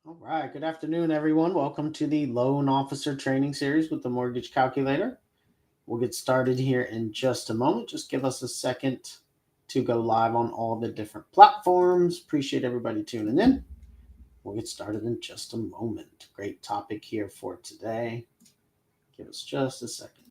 All right. Good afternoon, everyone. Welcome to the Loan Officer Training Series with the Mortgage Calculator. We'll get started here in just a moment. Just give us a second to go live on all the different platforms. Appreciate everybody tuning in. We'll get started in just a moment. Great topic here for today. Give us just a second.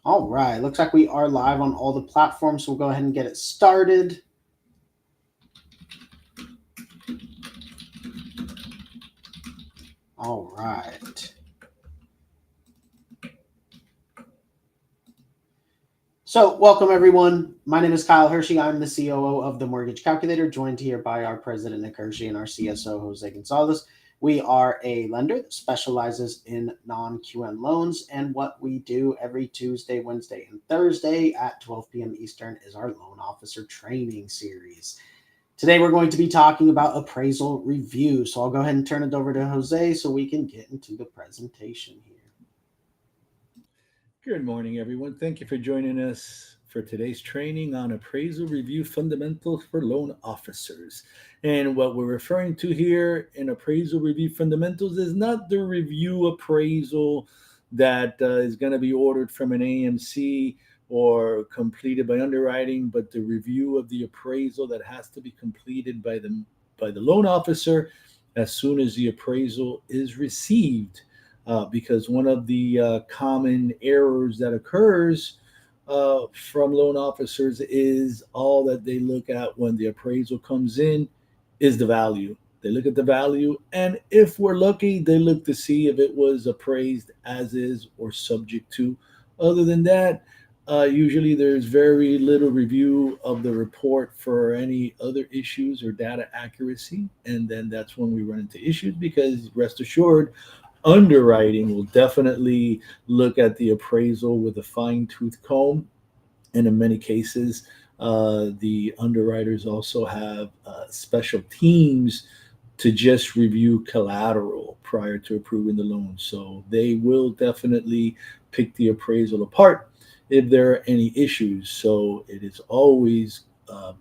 All right. Looks like we are live on all the platforms. So we'll go ahead and get it started. All right. So, welcome everyone. My name is Kyle Hershey. I'm the COO of the Mortgage Calculator, joined here by our president, Nick Hershey, and our CSO, Jose Gonzalez. We are a lender that specializes in non QM loans. And what we do every Tuesday, Wednesday, and Thursday at 12 p.m. Eastern is our Loan Officer Training Series. Today, we're going to be talking about appraisal review. So, I'll go ahead and turn it over to Jose so we can get into the presentation here. Good morning, everyone. Thank you for joining us for today's training on appraisal review fundamentals for loan officers. And what we're referring to here in appraisal review fundamentals is not the review appraisal that is going to be ordered from an AMC or completed by underwriting, but the review of the appraisal that has to be completed by the loan officer as soon as the appraisal is received, because one of the common errors that occurs from loan officers is all that they look at when the appraisal comes in is the value. They look at the value, and if we're lucky, they look to see if it was appraised as is or subject to. Other than that, usually there's very little review of the report for any other issues or data accuracy, and then that's when we run into issues because rest assured, underwriting will definitely look at the appraisal with a fine tooth comb. And in many cases, the underwriters also have special teams to just review collateral prior to approving the loan. So they will definitely pick the appraisal apart if there are any issues. So it is always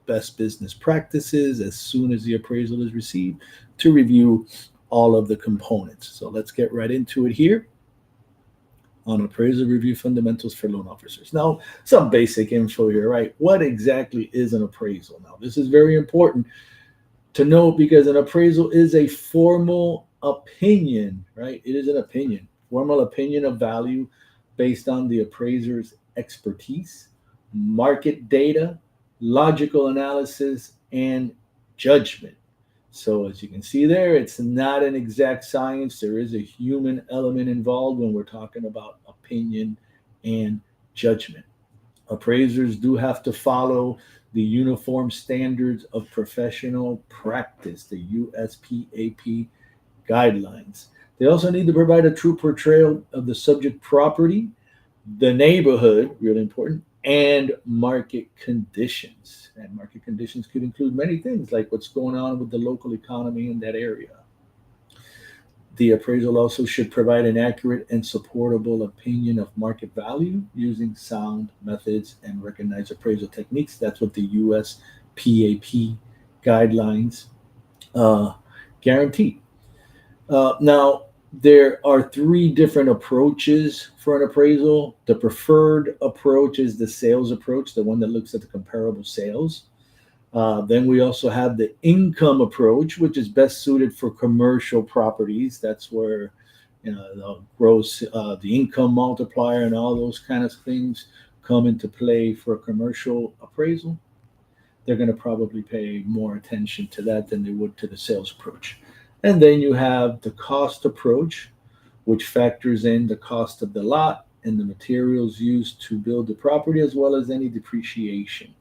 best business practices as soon as the appraisal is received to review all of the components. So let's get right into it here on appraisal review fundamentals for loan officers. Now, some basic info here, right? What exactly is an appraisal? Now, this is very important to note because an appraisal is a formal opinion, right? It is an opinion, formal opinion of value based on the appraiser's expertise, market data, logical analysis, and judgment. So as you can see there, it's not an exact science. There is a human element involved when we're talking about opinion and judgment. Appraisers do have to follow the Uniform Standards of Professional Practice, the USPAP guidelines. They also need to provide a true portrayal of the subject property, the neighborhood, really important, and market conditions. And market conditions could include many things like what's going on with the local economy in that area. The appraisal also should provide an accurate and supportable opinion of market value using sound methods and recognized appraisal techniques. That's what the USPAP guidelines uh, guarantee. Now, there are three different approaches for an appraisal. The preferred approach is the sales approach, the one that looks at the comparable sales. Then we also have the income approach, which is best suited for commercial properties. That's where the gross, the income multiplier, and all those kind of things come into play for a commercial appraisal. They're going to probably pay more attention to that than they would to the sales approach. And then you have the cost approach, which factors in the cost of the lot and the materials used to build the property, as well as any depreciation.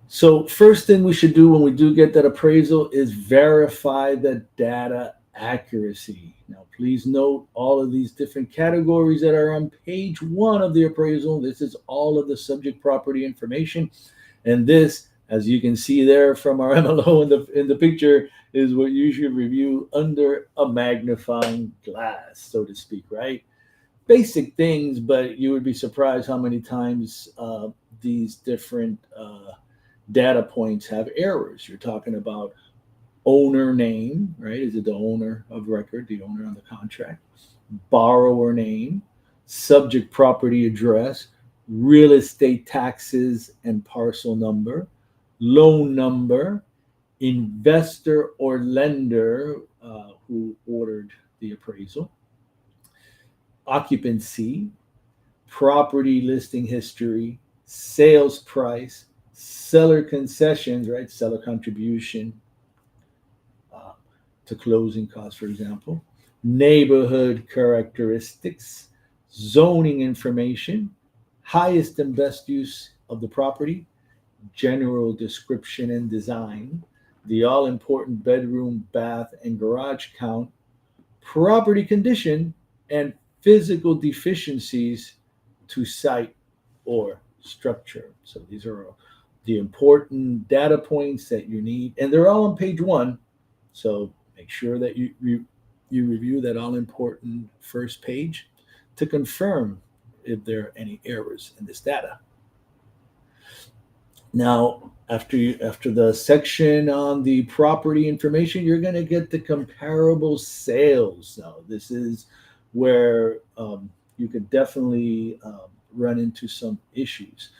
So, first thing we should do when we do get that appraisal is verify the data accuracy. Now, please note all of these different categories that are on page one of the appraisal. This is all of the subject property information. And this, As you can see there from our MLO in the picture, is what you should review under a magnifying glass, so to speak, right? Basic things, but you would be surprised how many times these different data points have errors. You're talking about owner name, right? Is it the owner of record, the owner on the contract? Borrower name, subject property address, real estate taxes and parcel number, loan number, investor or lender who ordered the appraisal, occupancy, property listing history, sales price, seller concessions, right? Seller contribution uh, to closing costs, for example, neighborhood characteristics, zoning information, highest and best use of the property, general description and design, the all important bedroom, bath, and garage count, property condition, and physical deficiencies to site or structure. So these are the important data points that you need, and they're all on page one. So make sure that you review that all important first page to confirm if there are any errors in this data. Now, after the section on the property information, you're going to get the comparable sales. Now, this is where you could definitely run into some issues.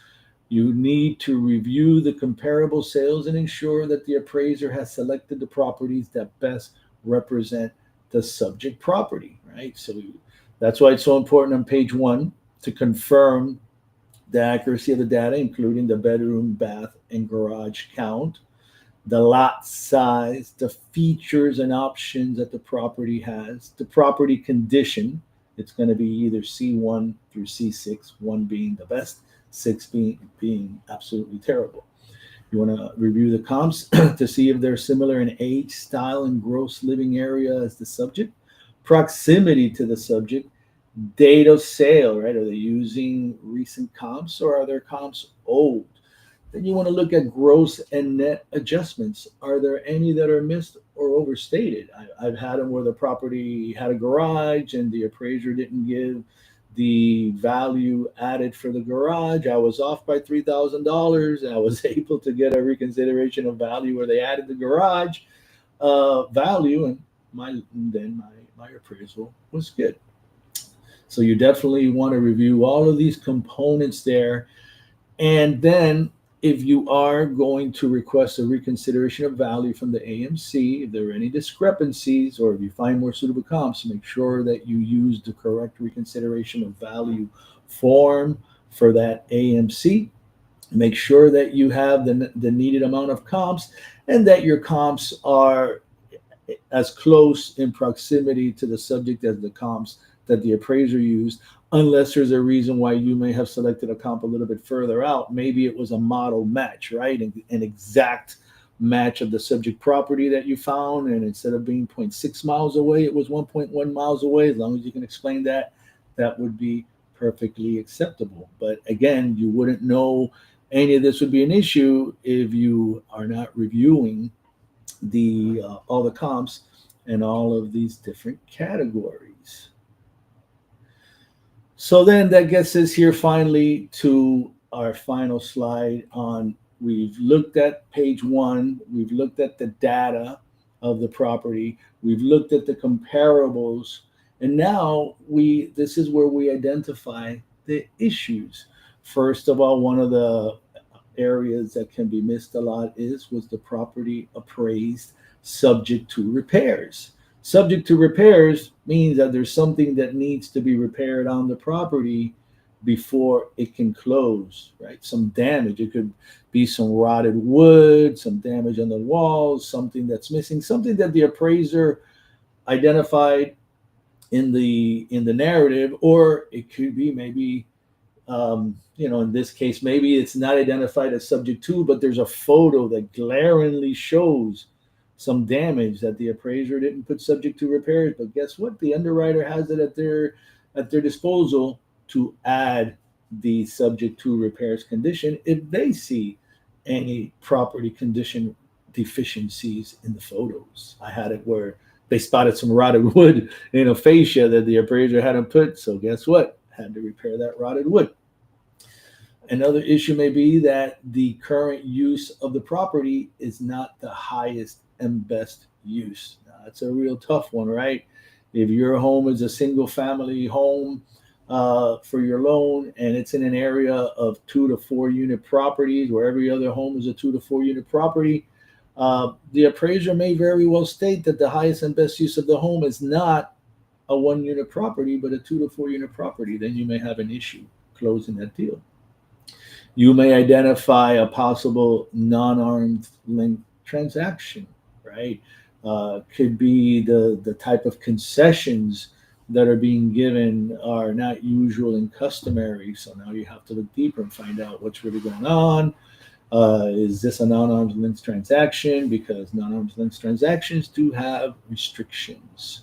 You need to review the comparable sales and ensure that the appraiser has selected the properties that best represent the subject property, right? So that's why it's so important on page one to confirm the accuracy of the data, including the bedroom, bath, and garage count, the lot size, the features and options that the property has, the property condition. It's going to be either C1 through C6, 1 being the best, 6 being absolutely terrible. You want to review the comps to see if they're similar in age, style, and gross living area as the subject, proximity to the subject, date of sale, right? Are they using recent comps or are their comps old? Then you want to look at gross and net adjustments. Are there any that are missed or overstated? I've had them where the property had a garage and the appraiser didn't give the value added for the garage. I was off by $3,000. I was able to get a reconsideration of value where they added the garage value, and my appraisal was good. So you definitely want to review all of these components there. And then if you are going to request a reconsideration of value from the AMC, if there are any discrepancies or if you find more suitable comps, make sure that you use the correct reconsideration of value form for that AMC. Make sure that you have the needed amount of comps and that your comps are as close in proximity to the subject as the comps that the appraiser used, unless there's a reason why you may have selected a comp a little bit further out. Maybe it was a model match, right? An exact match of the subject property that you found, and instead of being 0.6 miles away, it was 1.1 miles away. As long as you can explain that, that would be perfectly acceptable. But again, you wouldn't know any of this would be an issue if you are not reviewing the all the comps and all of these different categories. So then that gets us here finally to our final slide on, we've looked at page one, we've looked at the data of the property, we've looked at the comparables, and now this is where we identify the issues. First of all, one of the areas that can be missed a lot was the property appraised subject to repairs. Subject to repairs means that there's something that needs to be repaired on the property before it can close, right? Some damage. It could be some rotted wood, some damage on the walls, something that's missing, something that the appraiser identified in the narrative, or it could be maybe in this case, maybe it's not identified as subject to, but there's a photo that glaringly shows some damage that the appraiser didn't put subject to repairs. But guess what? The underwriter has it at their disposal to add the subject to repairs condition if they see any property condition deficiencies in the photos. I had it where they spotted some rotted wood in a fascia that the appraiser hadn't put. So guess what? Had to repair that rotted wood. Another issue may be that the current use of the property is not the highest and best use. Now, that's a real tough one, right? If your home is a single family home for your loan and it's in an area of 2 to 4 unit properties where every other home is a 2 to 4 unit property, the appraiser may very well state that the highest and best use of the home is not a 1 unit property, but a 2 to 4 unit property. Then you may have an issue closing that deal. You may identify a possible non-arm's length transaction, right? Could be the type of concessions that are being given are not usual and customary. So now you have to look deeper and find out what's really going on. Is this a non-arm's length transaction? Because non-arm's length transactions do have restrictions.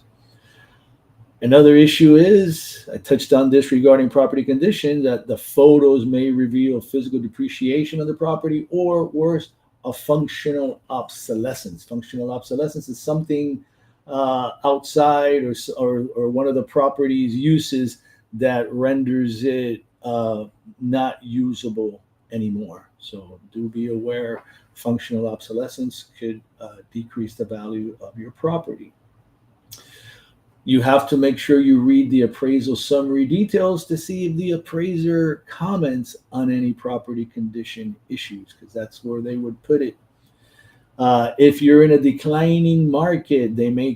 Another issue is, I touched on this regarding property condition, that the photos may reveal physical depreciation of the property or worse, a functional obsolescence. Functional obsolescence is something outside or one of the property's uses that renders it not usable anymore. So do be aware functional obsolescence could decrease the value of your property. You have to make sure you read the appraisal summary details to see if the appraiser comments on any property condition issues, because that's where they would put it. If you're in a declining market, they may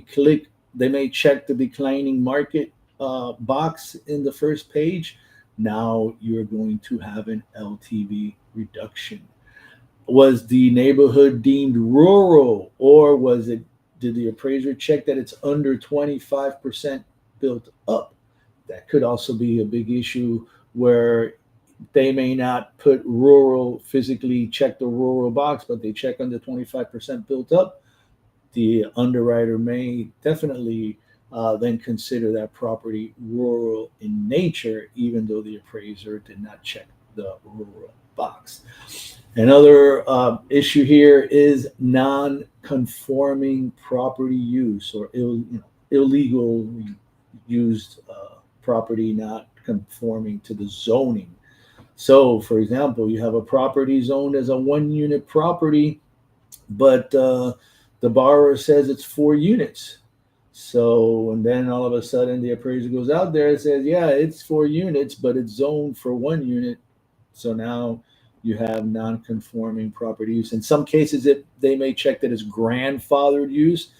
check the declining market box in the first page. Now you're going to have an LTV reduction. Was the neighborhood deemed rural, or did the appraiser check that it's under 25% built up? That could also be a big issue where they may not put rural, physically check the rural box, but they check under 25% built up. The underwriter may definitely then consider that property rural in nature, even though the appraiser did not check the rural box. Another issue here is non-conforming property use or illegal used property not conforming to the zoning. So, for example, you have a property zoned as a 1 unit property, but the borrower says it's 4 units. So, and then all of a sudden the appraiser goes out there and says, yeah, it's 4 units, but it's zoned for 1 unit. So now you have non-conforming property use. In some cases, they may check that it's grandfathered use.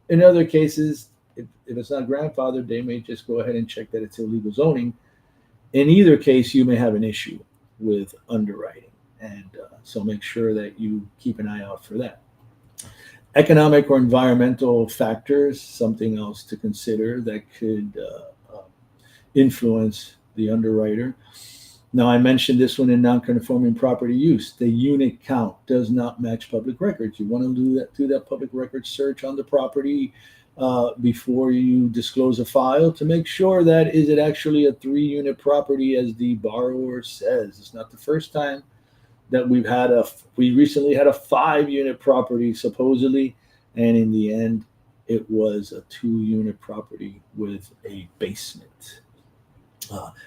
In other cases, if it's not grandfathered, they may just go ahead and check that it's illegal zoning. In either case, you may have an issue with underwriting. And so make sure that you keep an eye out for that. Economic or environmental factors, something else to consider that could influence the underwriter. Now, I mentioned this one in non-conforming property use. The unit count does not match public records. You want to do that public record search on the property before you disclose a file to make sure that is it actually a 3-unit property as the borrower says. It's not the first time that we recently had a 5-unit property supposedly, and in the end, it was a 2-unit property with a basement.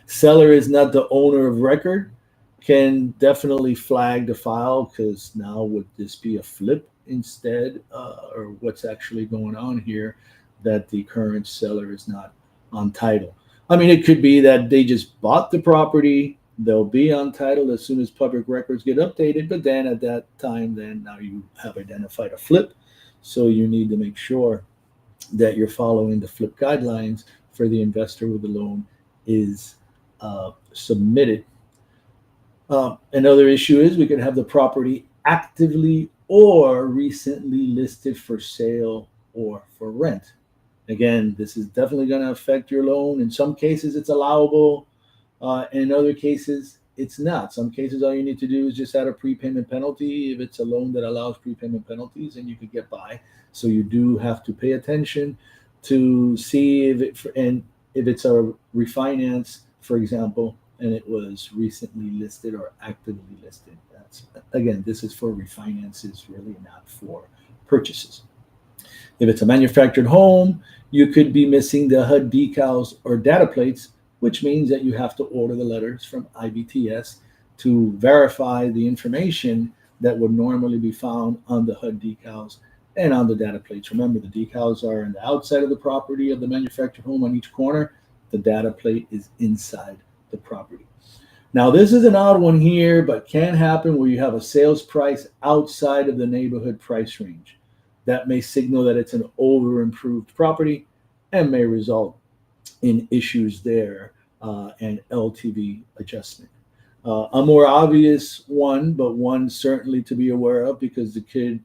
Seller is not the owner of record, can definitely flag the file because now would this be a flip instead, or what's actually going on here that the current seller is not on title. I mean, it could be that they just bought the property, they'll be on title as soon as public records get updated, but then at that time, then now you have identified a flip, so you need to make sure that you're following the flip guidelines for the investor with the loan is submitted. Another issue is we could have the property actively or recently listed for sale or for rent. Again, this is definitely going to affect your loan. In some cases, it's allowable. In other cases, it's not. Some cases, all you need to do is just add a prepayment penalty. If it's a loan that allows prepayment penalties, and you could get by. So you do have to pay attention to see if it's a refinance, for example, and it was recently listed or actively listed. Again, this is for refinances, really not for purchases. If it's a manufactured home, you could be missing the HUD decals or data plates, which means that you have to order the letters from IBTS to verify the information that would normally be found on the HUD decals and on the data plates. Remember, the decals are on the outside of the property of the manufactured home on each corner. The data plate is inside the property. Now, this is an odd one here, but can happen where you have a sales price outside of the neighborhood price range. That may signal that it's an over improved property and may result in issues there and LTV adjustment. A more obvious one, but one certainly to be aware of because it could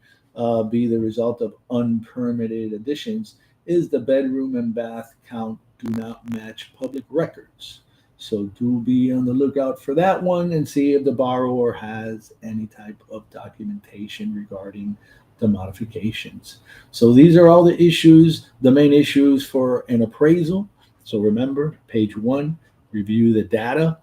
be the result of unpermitted additions, is the bedroom and bath count do not match public records. So do be on the lookout for that one and see if the borrower has any type of documentation regarding the modifications. So these are all the issues, the main issues for an appraisal. So remember, page 1, review the data.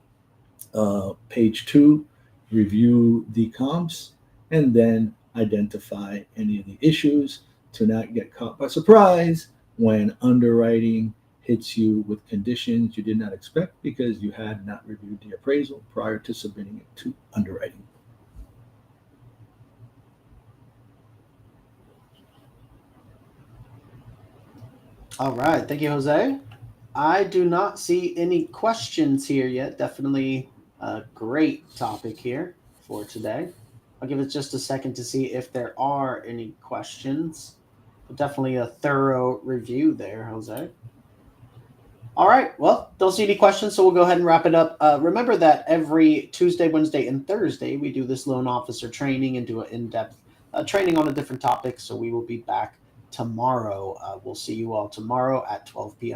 Page 2, review the comps, and then identify any of the issues to not get caught by surprise when underwriting hits you with conditions you did not expect because you had not reviewed the appraisal prior to submitting it to underwriting. All right. Thank you, Jose. I do not see any questions here yet. Definitely a great topic here for today. I'll give it just a second to see if there are any questions. But definitely a thorough review there, Jose. All right. Well, don't see any questions, so we'll go ahead and wrap it up. Remember that every Tuesday, Wednesday, and Thursday, we do this loan officer training and do an in depth training on a different topic. So we will be back tomorrow. We'll see you all tomorrow at 12 p.m.